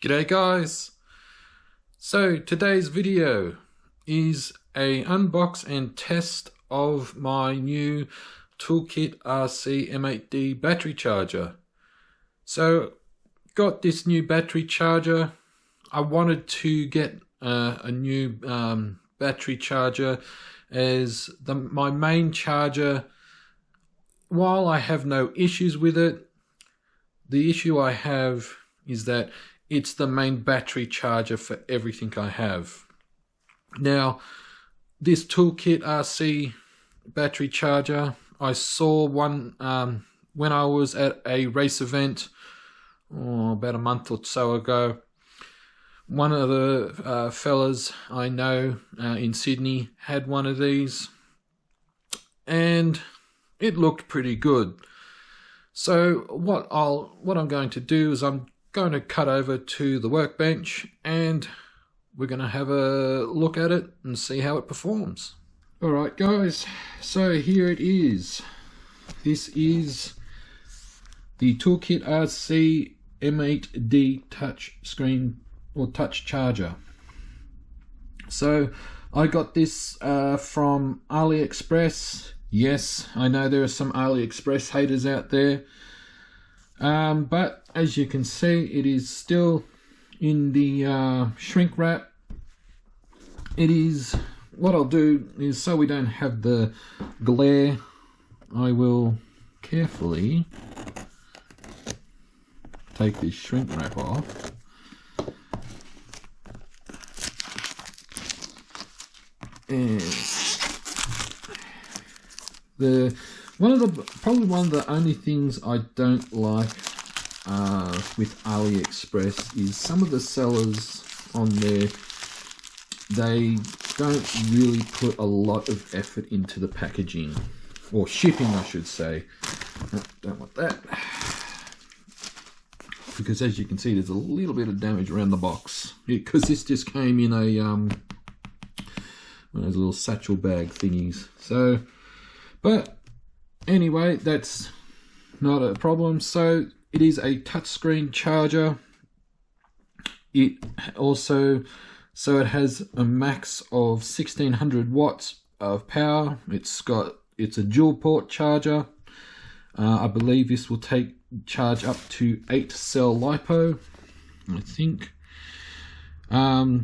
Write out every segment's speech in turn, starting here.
G'day guys! So today's video is a unbox and test of my new ToolkitRC M8D battery charger. So got this new battery charger. I wanted to get a new battery charger as my main charger, while I have no issues with it, the issue I have is that it's the main battery charger for everything I have. Now, this ToolkitRC battery charger, I saw one when I was at a race event about a month or so ago. One of the fellas I know in Sydney had one of these, and it looked pretty good. So what I'm going to do is I'm going to cut over to the workbench and we're going to have a look at it and see how it performs. Alright guys, so here it is. This is the ToolkitRC M8D touch screen or touch charger. So I got this from AliExpress. Yes, I know there are some AliExpress haters out there. But as you can see, it is still in the shrink wrap. It is, what I'll do is, so we don't have the glare, I will carefully take this shrink wrap off. And probably one of the only things I don't like with AliExpress is some of the sellers on there, they don't really put a lot of effort into the packaging, or shipping I should say. Don't want that, because as you can see there's a little bit of damage around the box, because this just came in a one of those little satchel bag thingies. So, but anyway, that's not a problem. So it is a touchscreen charger. It also, so it has a max of 1600 watts of power. It's a dual port charger. I believe this will charge up to 8 cell LiPo, I think. But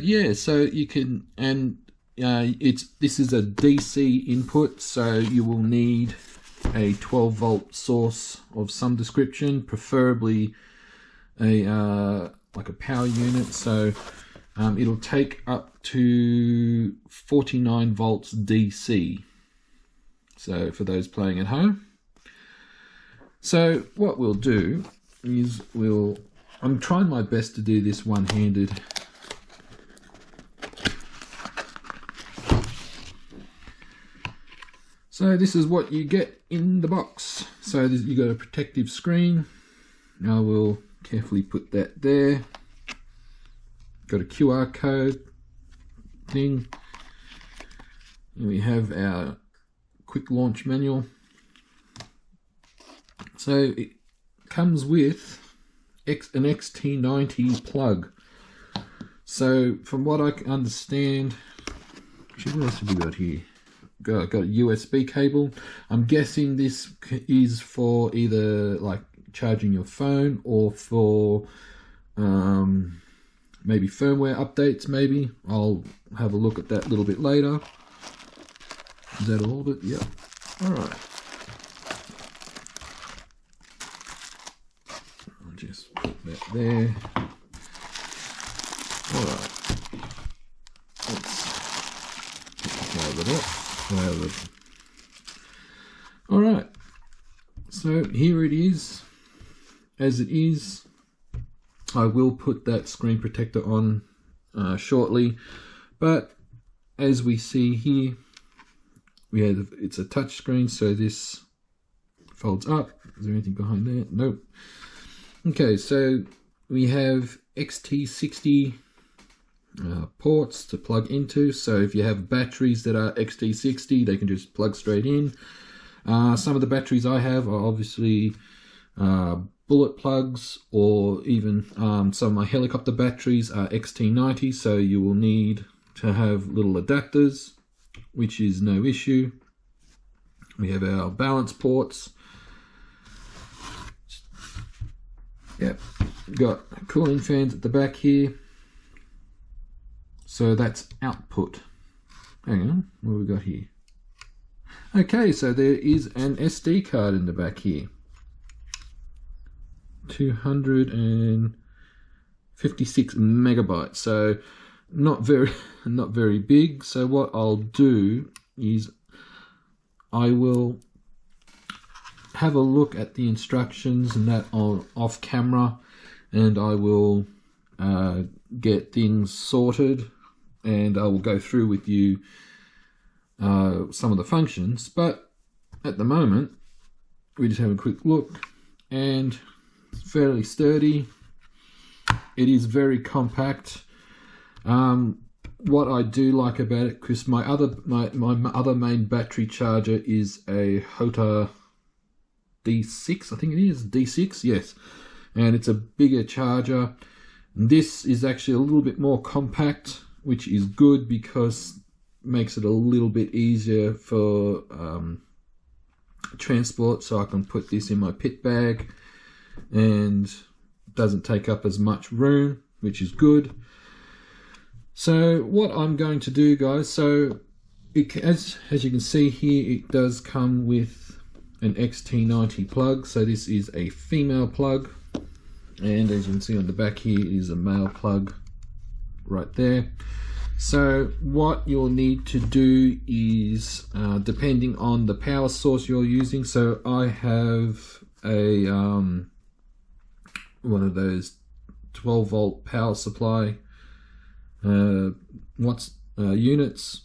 yeah, so you can, and this is a DC input, so you will need a 12 volt source of some description, preferably like a power unit. So it'll take up to 49 volts DC. So for those playing at home. So what we'll do is I'm trying my best to do this one-handed. So this is what you get in the box. So you got a protective screen. Now we'll carefully put that there. Got a QR code thing. And we have our quick launch manual. So it comes with an XT90 plug. So from what I can understand, actually, what else have we got here? Got a USB cable. I'm guessing this is for either like charging your phone or for maybe firmware updates. Maybe I'll have a look at that a little bit later. Is that all of it? Yeah. All right. I'll just put that there. All right. Let's cover that. Alright, so here it is, as it is. I will put that screen protector on shortly, but as we see here, it's a touch screen, so this folds up. Is there anything behind there? Nope. Okay, so we have XT60 ports to plug into. So if you have batteries that are XT60, they can just plug straight in. Some of the batteries I have are obviously bullet plugs, or even some of my helicopter batteries are XT90, so you will need to have little adapters, which is no issue. We have our balance ports. Yep, got cooling fans at the back here. So that's output. Hang on, what have we got here? Okay, so there is an SD card in the back here. 256 megabytes. So not very big. So what I'll do is I will have a look at the instructions and that on off camera, and I will get things sorted, and I will go through with you some of the functions. But at the moment we just have a quick look, and it's fairly sturdy. It is very compact. What I do like about it, because my other main battery charger is a Hota D6, I think it is, D6, yes. And it's a bigger charger. This is actually a little bit more compact, which is good because it makes it a little bit easier for transport. So I can put this in my pit bag and doesn't take up as much room, which is good. So what I'm going to do, guys, so as you can see here, it does come with an XT90 plug. So this is a female plug, and as you can see on the back here is a male plug right there. So what you'll need to do is, depending on the power source you're using, so I have a one of those 12 volt power supply units.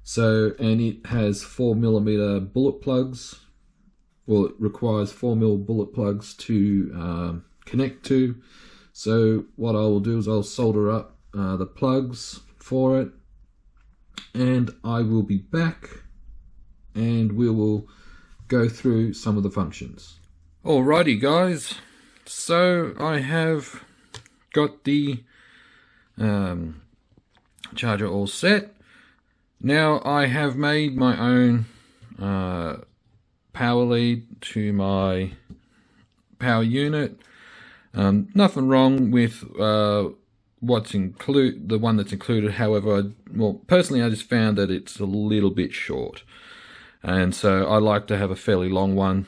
So, and it has 4mm bullet plugs. Well, it requires 4mm bullet plugs to connect to. So what I will do is I'll solder up the plugs for it, and I will be back and we will go through some of the functions. Alrighty guys, so I have got the charger all set. Now I have made my own power lead to my power unit. Nothing wrong with the one that's included. However, personally I just found that it's a little bit short, and so I like to have a fairly long one.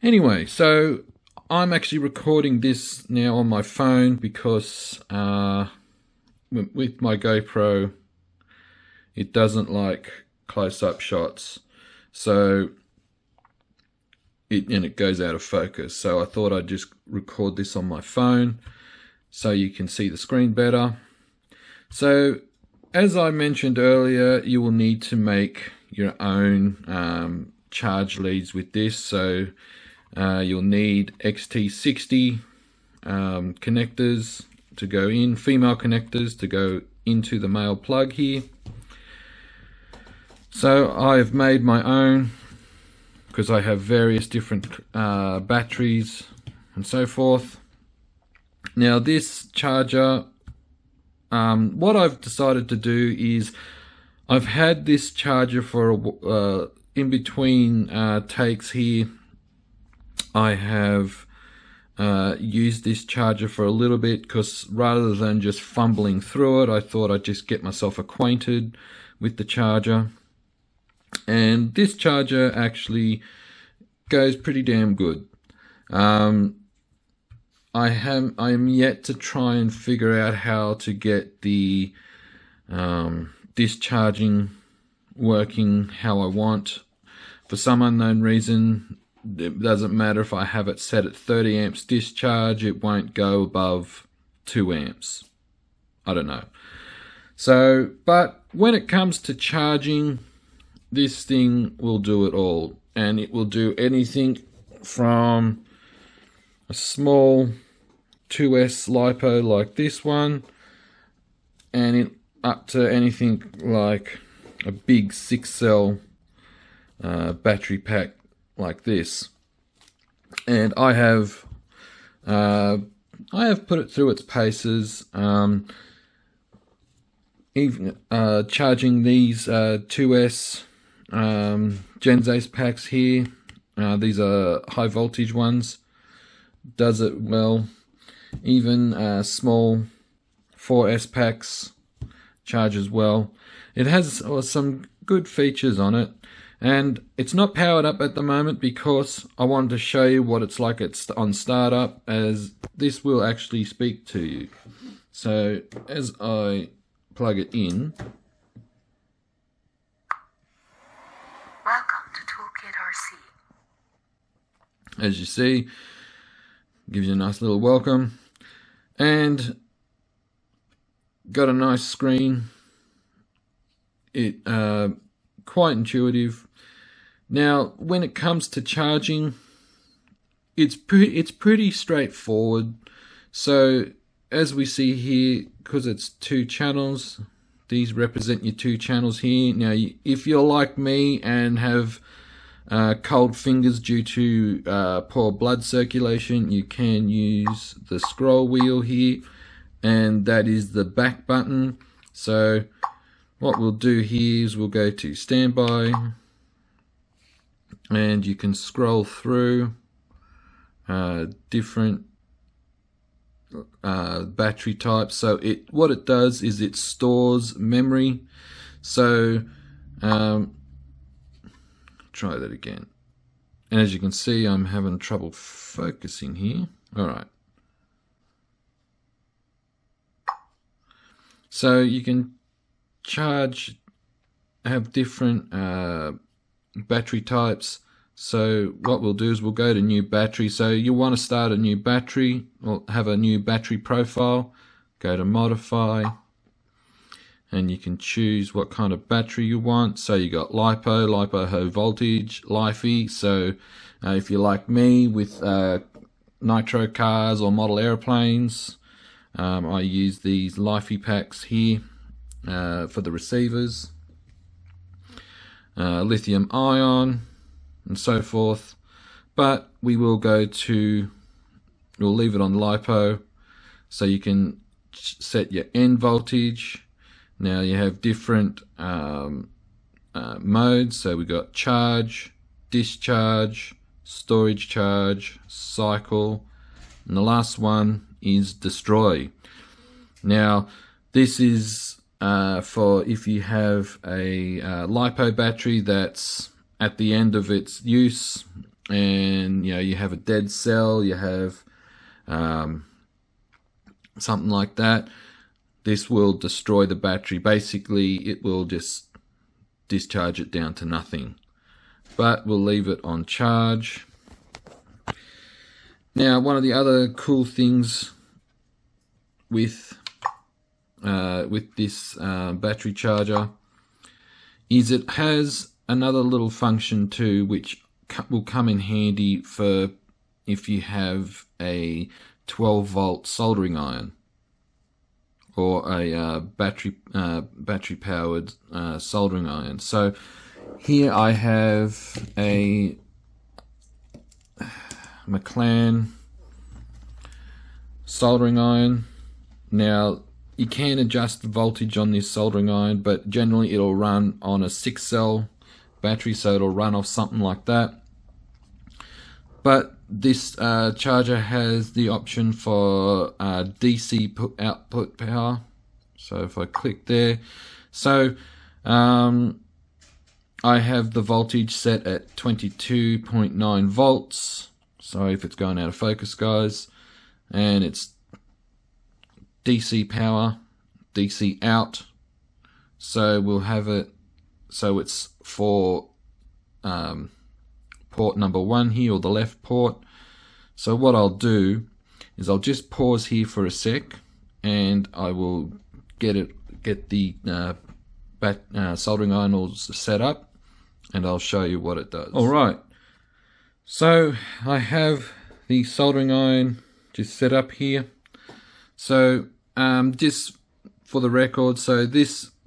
Anyway, so I'm actually recording this now on my phone because with my GoPro it doesn't like close-up shots, so it goes out of focus. So I thought I'd just record this on my phone so you can see the screen better. So as I mentioned earlier, you will need to make your own charge leads with this. So you'll need XT60 connectors to go in, female connectors to go into the male plug here. So I've made my own because I have various different batteries and so forth. Now this charger, what I've decided to do is I've had this charger for in between takes here. I have used this charger for a little bit because rather than just fumbling through it, I thought I'd just get myself acquainted with the charger. And this charger actually goes pretty damn good. I am yet to try and figure out how to get the discharging working how I want. For some unknown reason, it doesn't matter if I have it set at 30 amps discharge, it won't go above 2 amps. I don't know. So, but when it comes to charging, this thing will do it all, and it will do anything from a small 2S LiPo like this one, and up to anything like a big 6-cell battery pack like this. and I have put it through its paces. Even charging these 2S Gens Ace packs here, these are high voltage ones, does it well. Even small 4S packs charges well. It has some good features on it, and it's not powered up at the moment because I wanted to show you what it's like on startup, as this will actually speak to you. So as I plug it in, welcome to ToolkitRC. As you see, gives you a nice little welcome, and got a nice screen. It quite intuitive. Now, when it comes to charging, it's pretty straightforward. So as we see here, because it's 2 channels, these represent your 2 channels here. Now, if you're like me and have cold fingers due to poor blood circulation, you can use the scroll wheel here, and that is the back button. So what we'll do here is we'll go to standby, and you can scroll through different battery types. So what it does is it stores memory. So try that again, and as you can see, I'm having trouble focusing here. All right, so you can have different battery types. So what we'll do is we'll go to new battery. So you want to start a new battery or have a new battery profile, go to modify, and you can choose what kind of battery you want. So you got LiPo, low voltage, Li-Fi. So if you're like me with nitro cars or model airplanes, I use these Li-Fi packs here for the receivers, lithium ion, and so forth. But we'll leave it on LiPo, so you can set your end voltage. Now you have different modes. So we got charge, discharge, storage charge, cycle, and the last one is destroy. Now this is for if you have a LiPo battery that's at the end of its use, and you have a dead cell, you have something like that. This will destroy the battery. Basically, it will just discharge it down to nothing. But we'll leave it on charge. Now, one of the other cool things with this battery charger is it has another little function too, which will come in handy for if you have a 12-volt soldering iron or a battery powered soldering iron. So here I have a McLaren soldering iron. Now you can adjust the voltage on this soldering iron, but generally it'll run on a 6-cell battery, so it'll run off something like that. But this charger has the option for DC output power. So if I click there, so I have the voltage set at 22.9 volts. Sorry if it's going out of focus, guys. And it's DC power, DC out. So we'll have it, so it's for port number 1 here, or the left port. So what I'll do is I'll just pause here for a sec, and I will get the soldering iron all set up, and I'll show you what it does. Alright, so I have the soldering iron just set up here. So just for the record, so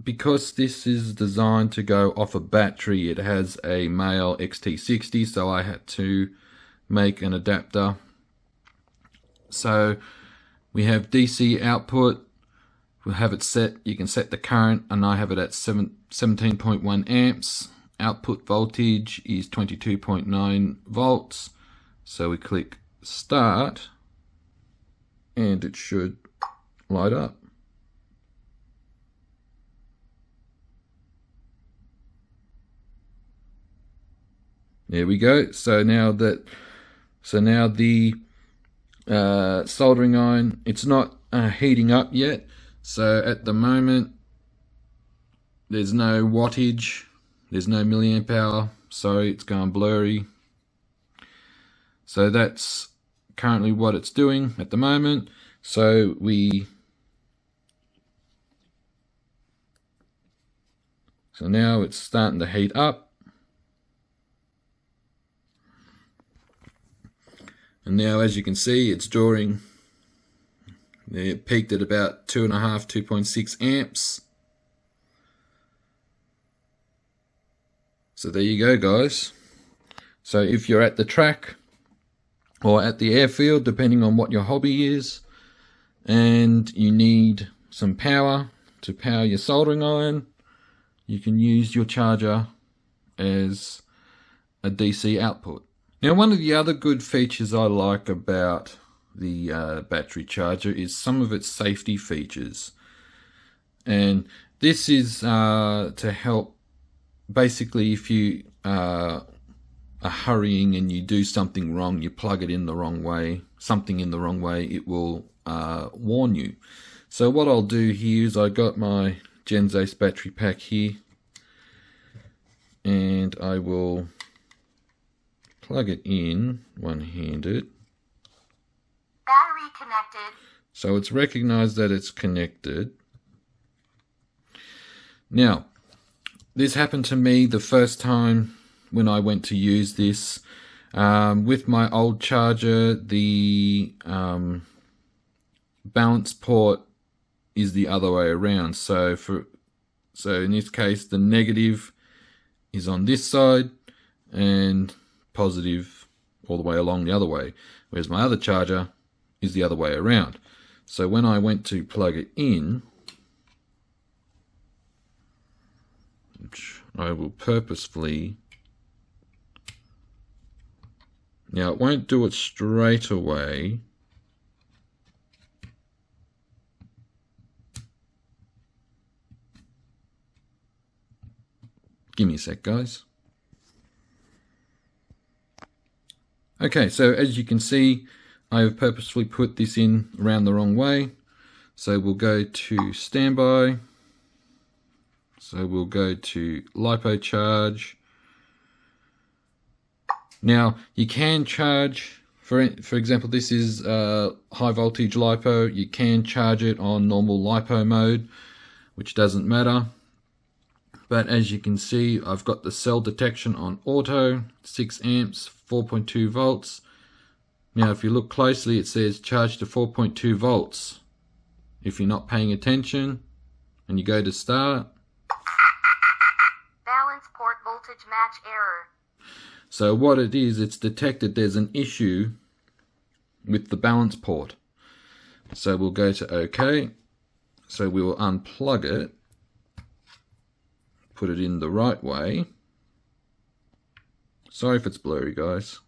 because this is designed to go off a battery, it has a male XT60, so I had to make an adapter. So we have DC output, we'll have it set, you can set the current, and I have it at 17.1 amps. Output voltage is 22.9 volts. So we click start and it should light up. There we go. So now the soldering iron, it's not heating up yet. So at the moment, there's no wattage, there's no milliamp hour. Sorry, it's going blurry. So that's currently what it's doing at the moment. So now it's starting to heat up. And now, as you can see, it's drawing. It peaked at about 2.6 amps. So there you go, guys. So if you're at the track or at the airfield, depending on what your hobby is, and you need some power to power your soldering iron, you can use your charger as a DC output. Now, one of the other good features I like about the battery charger is some of its safety features. And this is to help, basically, if you are hurrying and you do something wrong, you plug it in the wrong way, it will warn you. So what I'll do here is I got my Genzace battery pack here, and I will plug it in one-handed. Battery connected. So it's recognized that it's connected. Now, this happened to me the first time when I went to use this. With my old charger, the balance port is the other way around. So in this case, the negative is on this side and positive all the way along the other way, whereas my other charger is the other way around. So when I went to plug it in, which I will purposefully, now it won't do it straight away. Give me a sec, guys. Okay, so as you can see, I have purposefully put this in around the wrong way. So we'll go to standby. So we'll go to LiPo charge. Now you can charge, for example, this is high voltage LiPo. You can charge it on normal LiPo mode, which doesn't matter. But as you can see, I've got the cell detection on auto, 6 amps, 4.2 volts. Now, if you look closely, it says charge to 4.2 volts. If you're not paying attention and you go to start, balance port voltage match error. So what it is, it's detected there's an issue with the balance port. So we'll go to OK. So we will unplug it, put it in the right way. Sorry if it's blurry, guys.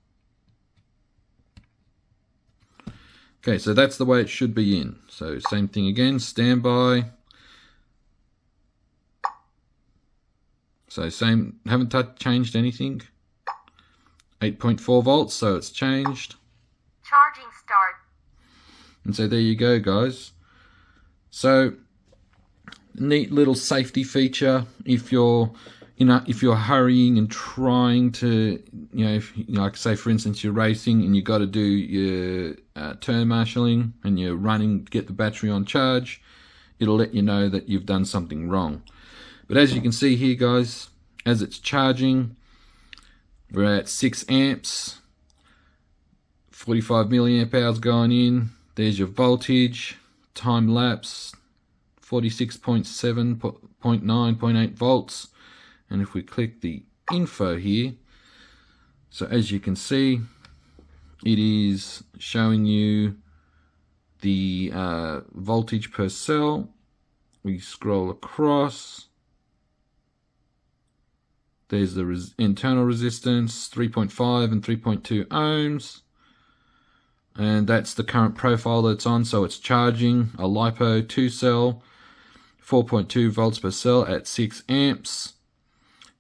Okay, so that's the way it should be in. So same thing again, standby. So same, haven't changed anything. 8.4 volts, so it's changed. Charging start. And so there you go, guys. So neat little safety feature if you're hurrying and trying to, like say for instance you're racing and you got to do your turn marshalling and you're running to get the battery on charge, it'll let you know that you've done something wrong. But as you can see here, guys, as it's charging, we're at 6 amps, 45 milliamp hours going in. There's your voltage, time lapse, 46.7.9.8 volts. And if we click the info here, so as you can see, it is showing you the voltage per cell. We scroll across. There's the internal resistance, 3.5 and 3.2 ohms. And that's the current profile that's on. So it's charging a LiPo 2 cell, 4.2 volts per cell at 6 amps.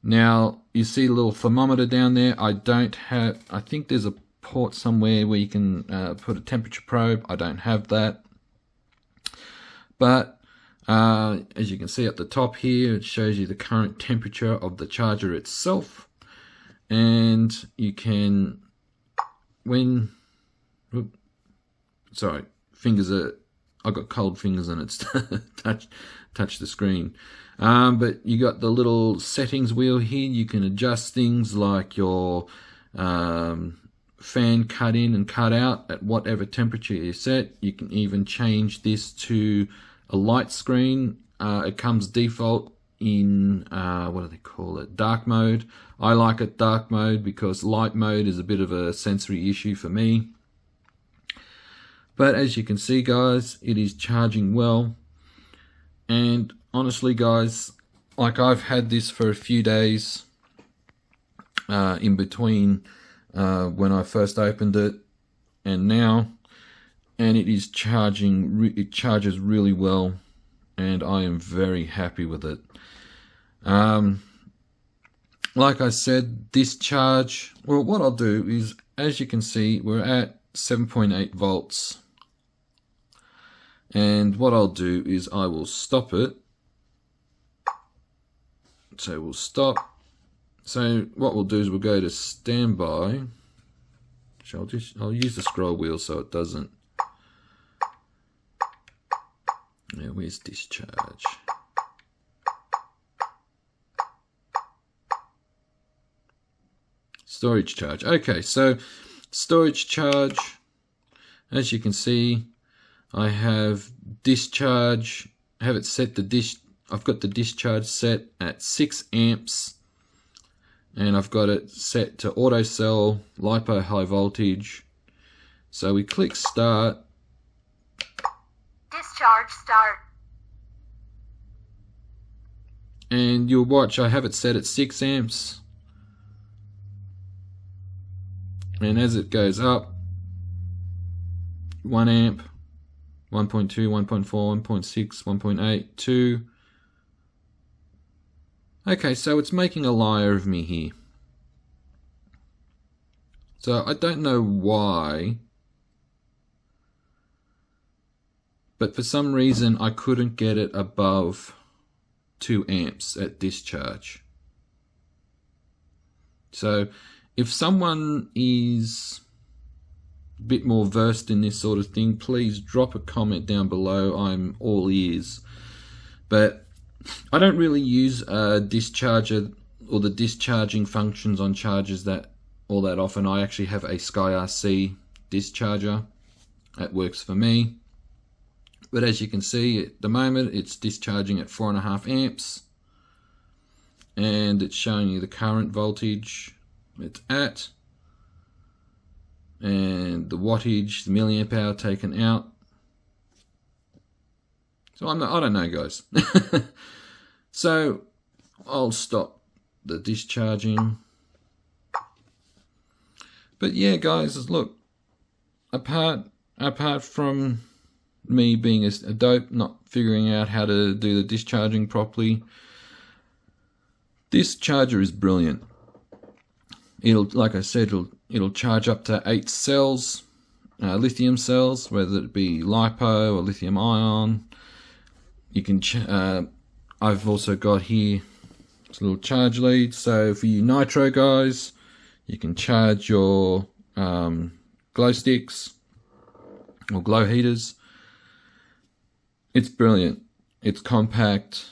Now, you see a little thermometer down there. I think there's a port somewhere where you can put a temperature probe. I don't have that. But as you can see at the top here, it shows you the current temperature of the charger itself. And you can, I got cold fingers and it's touch the screen. But you got the little settings wheel here. You can adjust things like your fan cut in and cut out at whatever temperature you set. You can even change this to a light screen. It comes default in what do they call it, dark mode. I like it dark mode because light mode is a bit of a sensory issue for me. But as you can see, guys, it is charging well. And honestly, guys, like I've had this for a few days in between when I first opened it and now, and it is charging. It charges really well, and I am very happy with it. Like I said, Discharge. Well, what I'll do is, as you can see, we're at 7.8 volts. And what I'll do is I will stop it. So we'll stop. So what we'll do is we'll go to standby. So I'll use the scroll wheel so it doesn't. Now where's Discharge? Storage charge. Okay, so storage charge. As you can see, I have Discharge. I have it set I've got the Discharge set at 6 amps, and I've got it set to auto cell LiPo high voltage. So we click start. Discharge start. And you'll watch, I have it set at 6 amps. And as it goes up, 1 amp, 1.2, 1.4, 1.6, 1.8, 2. Okay, so it's making a liar of me here. So I don't know why, but for some reason I couldn't get it above 2 amps at Discharge. So if someone is a bit more versed in this sort of thing, please drop a comment down below. I'm all ears. But I don't really use a discharger or the discharging functions on chargers all that often. I actually have a ToolkitRC discharger that works for me. But as you can see, at the moment it's discharging at 4.5 amps, and it's showing you the current voltage it's at, and the wattage, the milliamp hour taken out. So I don't know, guys. So I'll stop the discharging. But yeah, guys, look, apart from me being a dope, not figuring out how to do the discharging properly, this charger is brilliant. Like I said, it'll charge up to 8 cells, lithium cells, whether it be LiPo or lithium ion. You can. I've also got here this little charge lead. So for you nitro guys, you can charge your glow sticks or glow heaters. It's brilliant. It's compact,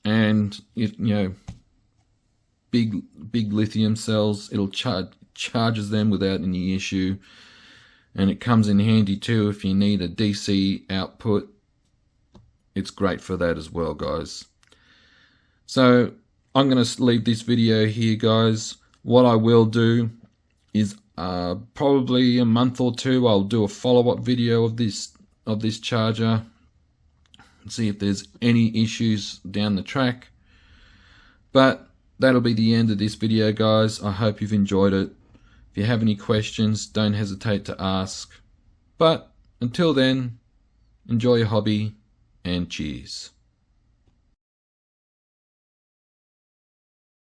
and big lithium cells. It'll charges them without any issue, and it comes in handy too if you need a DC output. It's great for that as well, guys. So I'm going to leave this video here, guys. What I will do is Probably a month or two I'll do a follow-up video of this charger and see if there's any issues down the track. But that'll be the end of this video, guys. I hope you've enjoyed it. If you have any questions, don't hesitate to ask. But until then, enjoy your hobby and cheers.